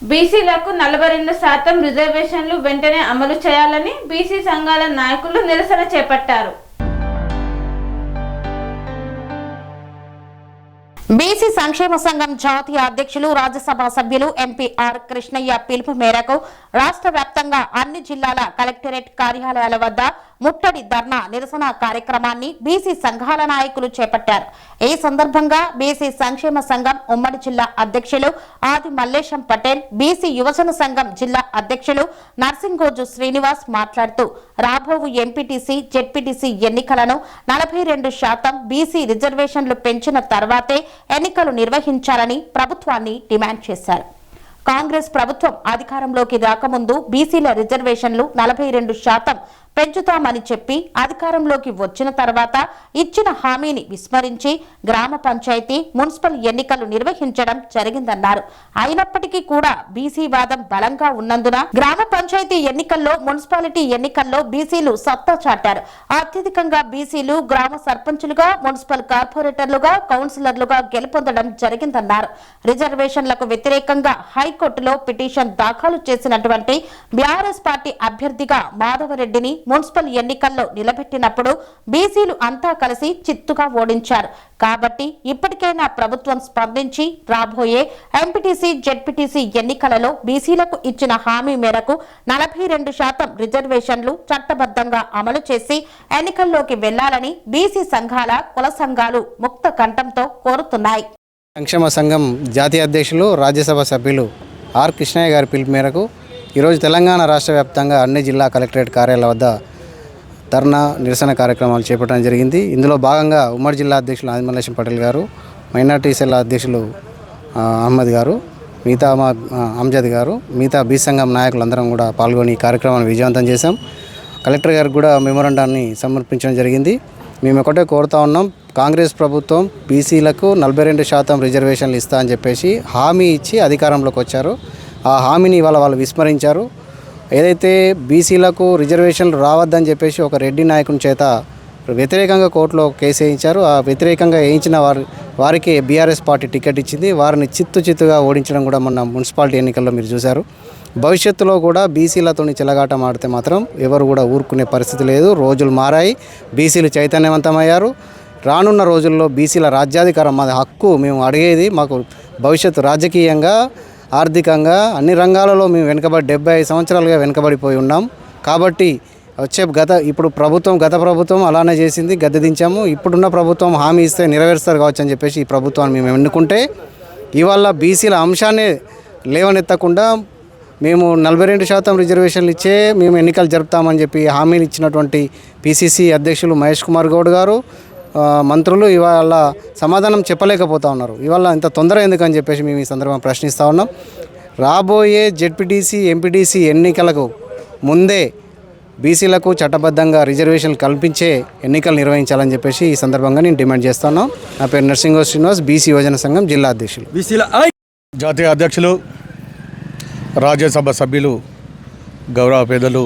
బీసీలకు 42% రిజర్వేషన్లు వెంటనే అమలు చేయాలని బీసీ సంఘాల నాయకులు నిరసన చేపట్టారు. బీసీ సంక్షేమ సంఘం జాతీయ అధ్యక్షులు రాజ్యసభ సభ్యులు ఎంపీ ఆర్ కృష్ణయ్య పిలుపు మేరకు రాష్ట్ర వ్యాప్తంగా అన్ని జిల్లాల కలెక్టరేట్ కార్యాలయాల వద్ద ముట్టడి ధర్నా నిరసన కార్యక్రమాన్ని బీసీ సంఘాల నాయకులు చేపట్టారు. ఈ సందర్భంగా బీసీ సంక్షేమ సంఘం ఉమ్మడి జిల్లా అధ్యక్షులు ఆది మల్లేశం పటేల్, బీసీ యువజన సంఘం జిల్లా అధ్యక్షులు నర్సింగోజు శ్రీనివాస్ మాట్లాడుతూ రాబోవు ఎంపీటీసీ, జెడ్పీటీసీ ఎన్నికలను 42% బీసీ రిజర్వేషన్లు పెంచిన తర్వాతే ఎన్నికలు నిర్వహించాలని ప్రభుత్వాన్ని డిమాండ్ చేశారు. కాంగ్రెస్ ప్రభుత్వం అధికారంలోకి రాకముందు బీసీల రిజర్వేషన్లు 42% పెంచుతామని చెప్పి అధికారంలోకి వచ్చిన తర్వాత ఇచ్చిన హామీని విస్మరించి గ్రామ పంచాయతీ, మున్సిపల్ ఎన్నికలు నిర్వహించడం జరిగిందన్నారు. అయినప్పటికీ కూడా బీసీ వాదం బలంగా ఉన్నందున గ్రామ పంచాయతీ ఎన్నికల్లో, మున్సిపాలిటీ ఎన్నికల్లో బీసీలు సత్తా చాటారు. అత్యధికంగా బీసీలు గ్రామ సర్పంచులుగా, మున్సిపల్ కార్పొరేటర్లుగా, కౌన్సిలర్లుగా గెలుపొందడం జరిగిందన్నారు. రిజర్వేషన్లకు వ్యతిరేకంగా హైకోర్టులో పిటిషన్ దాఖలు చేసినటువంటి బీఆర్ఎస్ పార్టీ అభ్యర్థిగా మాధవరెడ్డిని మున్సిపల్ ఎన్నికల్లో నిలబెట్టినప్పుడు బీసీలు అంతా కలిసి చిత్తుగా ఓడించారు. కాబట్టి ఇప్పటికైనా ప్రభుత్వం స్పందించి రాబోయే ఎంపీటీసీ, జెడ్పీటీసీ ఎన్నికలలో బీసీలకు ఇచ్చిన హామీ మేరకు 42% రిజర్వేషన్లు చట్టబద్ధంగా అమలు చేసి ఎన్నికల్లోకి వెళ్లాలని బీసీ సంఘాల, కుల సంఘాలు ముక్త కంఠంతో కోరుతున్నాయి. సంక్షేమ సంఘం జాతీయ అధ్యక్షులు, రాజ్యసభ సభ్యులు ఆర్ కృష్ణయ్య గారి పిలుపు మేరకు ఈరోజు తెలంగాణ రాష్ట్ర వ్యాప్తంగా అన్ని జిల్లా కలెక్టరేట్ కార్యాలయాల వద్ద ధర్నా నిరసన కార్యక్రమాలు చేపట్టడం జరిగింది. ఇందులో భాగంగా ఉమ్మడి జిల్లా అధ్యక్షులు ఆది మల్లేశం పటేల్ గారు, మైనార్టీ సెల్ అధ్యక్షులు అహ్మద్ గారు, మిగతా అంజద్ గారు, మిగతా బీ సంఘం నాయకులందరం కూడా పాల్గొని ఈ కార్యక్రమాన్ని విజయవంతం చేశాం. కలెక్టర్ గారికి కూడా మెమోరాండాన్ని సమర్పించడం జరిగింది. మేము ఒకటే కోరుతా ఉన్నాం, కాంగ్రెస్ ప్రభుత్వం బీసీలకు 42% రిజర్వేషన్లు ఇస్తా అని చెప్పేసి హామీ ఇచ్చి అధికారంలోకి వచ్చారు. ఆ హామీని ఇవాళ వాళ్ళు విస్మరించారు. ఏదైతే బీసీలకు రిజర్వేషన్లు రావద్దని చెప్పేసి ఒక రెడ్డి నాయకుని చేత వ్యతిరేకంగా కోర్టులో కేసు వేయించారు. ఆ వ్యతిరేకంగా వేయించిన వారికి బీఆర్ఎస్ పార్టీ టికెట్ ఇచ్చింది. వారిని చిత్తుగా ఓడించడం కూడా మొన్న మున్సిపాలిటీ ఎన్నికల్లో మీరు చూశారు. భవిష్యత్తులో కూడా బీసీలతో చెలగాటం ఆడితే మాత్రం ఎవరు కూడా ఊరుకునే పరిస్థితి లేదు. రోజులు మారాయి, బీసీలు చైతన్యవంతమయ్యారు. రానున్న రోజుల్లో బీసీల రాజ్యాధికారం మాది హక్కు. మేము అడిగేది మాకు భవిష్యత్తు రాజకీయంగా, ఆర్థికంగా అన్ని రంగాలలో మేము 75 సంవత్సరాలుగా వెనుకబడిపోయి ఉన్నాం. కాబట్టి ఇప్పుడు గత ప్రభుత్వం అలానే చేసింది, గద్దె దించాము. ఇప్పుడున్న ప్రభుత్వం హామీ ఇస్తే నెరవేరుస్తారు కావచ్చు అని చెప్పేసి ఈ ప్రభుత్వాన్ని మేము ఎన్నుకుంటే ఇవాళ బీసీల అంశాన్ని లేవనెత్తకుండా మేము 42% రిజర్వేషన్లు ఇచ్చే మేము ఎన్నికలు జరుపుతామని చెప్పి హామీని ఇచ్చినటువంటి పిసిసి అధ్యక్షులు మహేష్ కుమార్ గౌడ్ గారు, మంత్రులు ఇవాళ సమాధానం చెప్పలేకపోతా ఉన్నారు. ఇవాళ ఇంత తొందర ఎందుకని చెప్పేసి మేము ఈ సందర్భంగా ప్రశ్నిస్తూ ఉన్నాం. రాబోయే జెడ్పీటీసీ, ఎంపీటీసీ ఎన్నికలకు ముందే బీసీలకు చట్టబద్ధంగా రిజర్వేషన్లు కల్పించే ఎన్నికలు నిర్వహించాలని చెప్పేసి ఈ సందర్భంగా నేను డిమాండ్ చేస్తున్నాను. నా పేరు నర్సింగోజు శ్రీనివాస్, బీసీ యువజన సంఘం జిల్లా అధ్యక్షులు. బీసీల జాతీయ అధ్యక్షులు, రాజ్యసభ సభ్యులు, గౌరవ పెద్దలు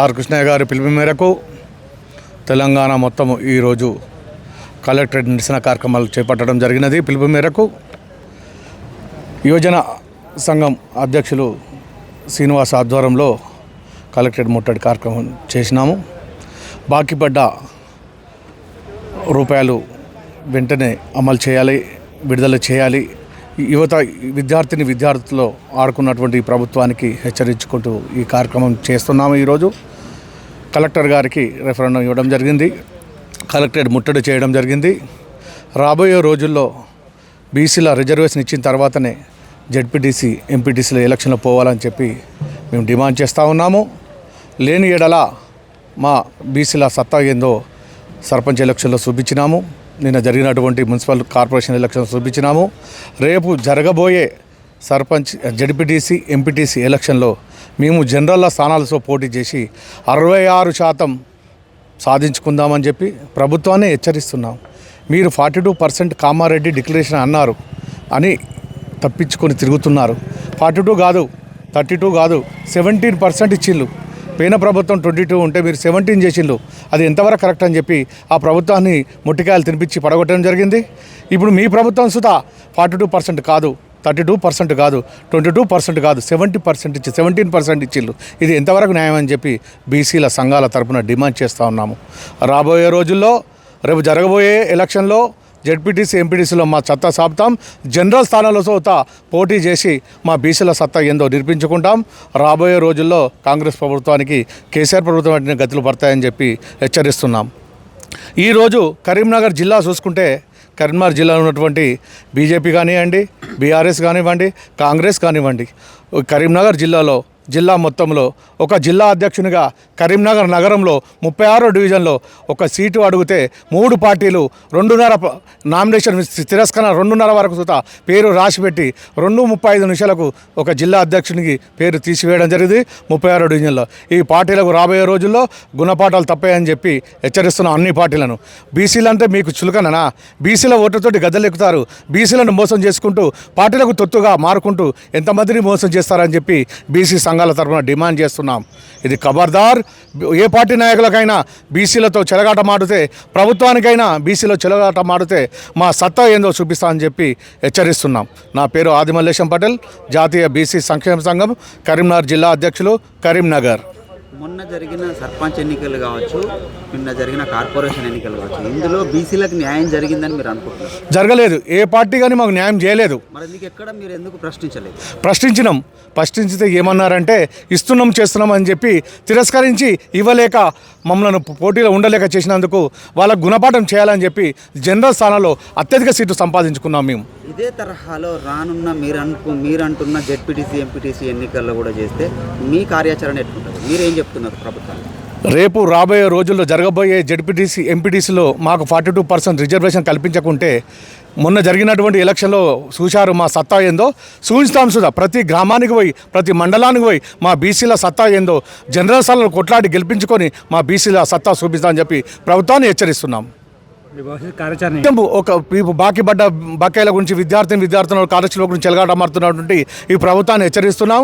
ఆర్ కృష్ణయ్య గారి పిలుపు మేరకు తెలంగాణ మొత్తం ఈరోజు కలెక్టరేట్ నిరసన కార్యక్రమాలు చేపట్టడం జరిగినది. పిలుపు మేరకు యువజన సంఘం అధ్యక్షులు శ్రీనివాస్ ఆధ్వర్యంలో కలెక్టరేట్ ముట్టడి కార్యక్రమం చేసినాము. బాకీ పడ్డ రూపాయలు వెంటనే అమలు చేయాలి, విడుదల చేయాలి. యువత విద్యార్థులు ఆడుకున్నటువంటి ప్రభుత్వానికి హెచ్చరించుకుంటూ ఈ కార్యక్రమం చేస్తున్నాము. ఈరోజు కలెక్టర్ గారికి రెఫరెండం ఇవ్వడం జరిగింది, కలెక్టరేట్ ముట్టడి చేయడం జరిగింది. రాబోయే రోజుల్లో బీసీల రిజర్వేషన్ ఇచ్చిన తర్వాతనే జెడ్పీటీసీ, ఎంపీటీసీల ఎలక్షన్లో పోవాలని చెప్పి మేము డిమాండ్ చేస్తూ ఉన్నాము. లేని ఎడల మా బీసీల సత్తా ఏందో సర్పంచ్ ఎలక్షన్లో చూపించినాము, నిన్న జరిగినటువంటి మున్సిపల్ కార్పొరేషన్ ఎలక్షన్ చూపించినాము. రేపు జరగబోయే సర్పంచ్, జెడ్పీటీసీ, ఎంపీటీసీ ఎలక్షన్లో మేము జనరల్ స్థానాలతో పోటీ చేసి 66% సాధించుకుందామని చెప్పి ప్రభుత్వాన్ని హెచ్చరిస్తున్నాం. మీరు 42% కామారెడ్డి డిక్లరేషన్ అన్నారు అని తప్పించుకొని తిరుగుతున్నారు. 42 కాదు, 32 కాదు, 17% ఇచ్చిళ్ళు. పోయిన ప్రభుత్వం 22 ఉంటే మీరు 17 చేసిండ్రు. అది ఎంతవరకు కరెక్ట్ అని చెప్పి ఆ ప్రభుత్వాన్ని ముట్టికాయలు తినిపించి పడగొట్టడం జరిగింది. ఇప్పుడు మీ ప్రభుత్వం సుతా 42% కాదు, 32% కాదు, 22% కాదు, 70% ఇచ్చి 17% ఇచ్చిళ్ళు. ఇది ఎంతవరకు న్యాయం అని చెప్పి బీసీల సంఘాల తరపున డిమాండ్ చేస్తూ ఉన్నాము. రాబోయే రోజుల్లో రేపు జరగబోయే ఎలక్షన్లో జెడ్పీటీసీ ఎంపీటీసీలో మా సత్తా సాపుతాం. జనరల్ స్థానాల్లో పోటీ చేసి మా బీసీల సత్తా ఏందో నిరూపించుకుంటాం. రాబోయే రోజుల్లో కాంగ్రెస్ ప్రభుత్వానికి కేసీఆర్ ప్రభుత్వం గతులు పడతాయని చెప్పి హెచ్చరిస్తున్నాం. ఈరోజు కరీంనగర్ జిల్లా చూసుకుంటే కరీంనగర్ జిల్లాలో ఉన్నటువంటి బీజేపీ కానివ్వండి, బీఆర్ఎస్ కానివ్వండి, కాంగ్రెస్ కానివ్వండి, కరీంనగర్ జిల్లా మొత్తంలో ఒక జిల్లా అధ్యక్షునిగా కరీంనగర్ నగరంలో 36వ డివిజన్లో ఒక సీటు అడిగితే 3 పార్టీలు 2.5 నామినేషన్ తిరస్కరణ 2.5 వరకు సుతా పేరు రాసిపెట్టి 2:35 నిమిషాలకు ఒక జిల్లా అధ్యక్షునికి పేరు తీసివేయడం జరిగింది 36వ డివిజన్లో. ఈ పార్టీలకు రాబోయే రోజుల్లో గుణపాఠాలు తప్పాయని చెప్పి హెచ్చరిస్తున్న అన్ని పార్టీలను. బీసీలు అంటే మీకు చులకననా? బీసీల ఓట్లతోటి గద్దెలెక్కుతారు. బీసీలను మోసం చేసుకుంటూ పార్టీలకు తొత్తుగా మారుకుంటూ ఎంతమందిని మోసం చేస్తారని చెప్పి బీసీ సంఘాల తరఫున డిమాండ్ చేస్తున్నాం. ఇది ఖబర్దార్. ఏ పార్టీ నాయకులకైనా బీసీలతో చెలగాట మాడితే, ప్రభుత్వానికైనా బీసీలో చెలగాట మాడితే మా సత్తా ఏందో చూపిస్తామని చెప్పి హెచ్చరిస్తున్నాం. నా పేరు ఆదిమల్లేశం పటేల్, జాతీయ బీసీ సంక్షేమ సంఘం కరీంనగర్ జిల్లా అధ్యక్షులు, కరీంనగర్. మొన్న జరిగిన సర్పంచ్ ఎన్నికలు కావచ్చు, నిన్న జరిగిన కార్పొరేషన్ ఎన్నికలు కావచ్చు, ఇందులో బీసీలకు న్యాయం జరిగిందని మీరు అనుకుంటున్నారు? జరగలేదు. ఏ పార్టీ కానీ మాకు న్యాయం చేయలేదు. మరి మీకు ఎక్కడ మీరు ఎందుకు ప్రశ్నించలేదు? ప్రశ్నించితే ఏమన్నారంటే ఇస్తున్నాం చేస్తున్నాం అని చెప్పి తిరస్కరించి ఇవ్వలేక మమ్మల్ని పోటీలో ఉండలేక చేసినందుకు వాళ్ళకు గుణపాఠం చేయాలని చెప్పి జనరల్ స్థానాల్లో అత్యధిక సీట్లు సంపాదించుకున్నాం మేము. ఇదే తరహాలో రానున్న మీరంటున్న జెడ్పీటీసీ ఎంపీటీసీ ఎన్నికల్లో కూడా చేస్తే మీ కార్యాచరణ ఎట్లుంటుంది? మీరేం చెప్తున్నారు ప్రభుత్వానికి? రేపు రాబోయే రోజుల్లో జరగబోయే జెడ్పీటీసీ ఎంపీటీసీలో మాకు 42% రిజర్వేషన్ కల్పించకుంటే మొన్న జరిగినటువంటి ఎలక్షన్లో చూశారు మా సత్తా ఏందో. చూపిస్తాం సుధా, ప్రతి గ్రామానికి పోయి ప్రతి మండలానికి పోయి మా బీసీల సత్తా ఏందో జనరల్ స్థానాలు కొట్లాడి గెలిపించుకొని మా బీసీల సత్తా చూపిస్తామని చెప్పి ప్రభుత్వాన్ని హెచ్చరిస్తున్నాం. ఒక బాకీ పడ్డ బకాయిల గురించి విద్యార్థుల కార్యక్రమాల గురించి చెలగాట మారుతున్నటువంటి ఈ ప్రభుత్వాన్ని హెచ్చరిస్తున్నాం.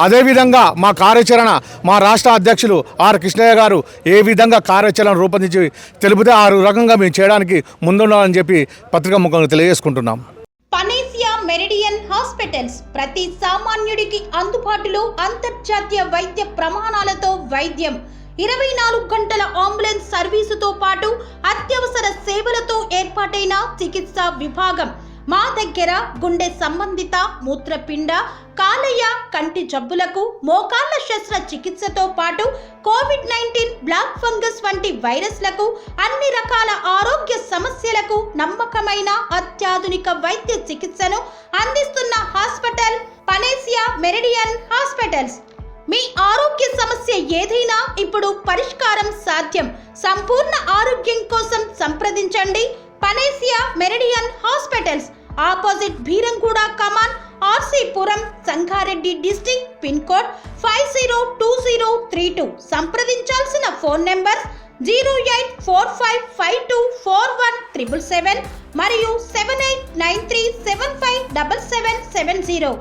అదేవిధంగా మా కార్యాచరణ మా రాష్ట్ర అధ్యక్షులు ఆర్ కృష్ణయ్య గారు ఏ విధంగా కార్యాచరణ రూపొందించి తెలిపితే ఆ రకంగా మేము చేయడానికి ముందుండాలని చెప్పి పత్రికా ముఖంగా తెలియజేసుకుంటున్నాం. పనేసియా మెరిడియన్ హాస్పిటల్స్ ప్రతి సామాన్యుడికి అందుబాటులో అంతర్జాతీయ వైద్య ప్రమాణాలతో వైద్యం, 24 గంటల అంబులెన్స్ సర్వీసుతో పాటు అత్యవసర సేవలతో ఏర్పాటైన చికిత్సా విభాగం. మా దగ్గర గుండె సంబంధిత, మూత్రపిండ, కాలేయ, కంటి జబ్బులకు, మోకాళ్ల శస్త్ర చికిత్సతో పాటు కోవిడ్-19, బ్లాక్ ఫంగస్ వంటి వైరస్లకు, అన్ని రకాల ఆరోగ్య సమస్యలకు నమ్మకమైన అత్యాధునిక వైద్య చికిత్సను అందిస్తున్న హాస్పిటల్ పనేసియా మెరిడియన్ హాస్పిటల్స్. మీ ఆరోగ్య సమస్య ఏదైనా ఇప్పుడు పరిష్కారం సాధ్యం. సంపూర్ణ ఆరోగ్యం కోసం సంప్రదించండి Panacea Meridian hospitals, opposite Beeramguda Kaman, RC Puram, Sangareddy district, pin code 502032. సంప్రదించాల్సిన ఫోన్ నెంబర్ 0845524177 మరియు 7893757770.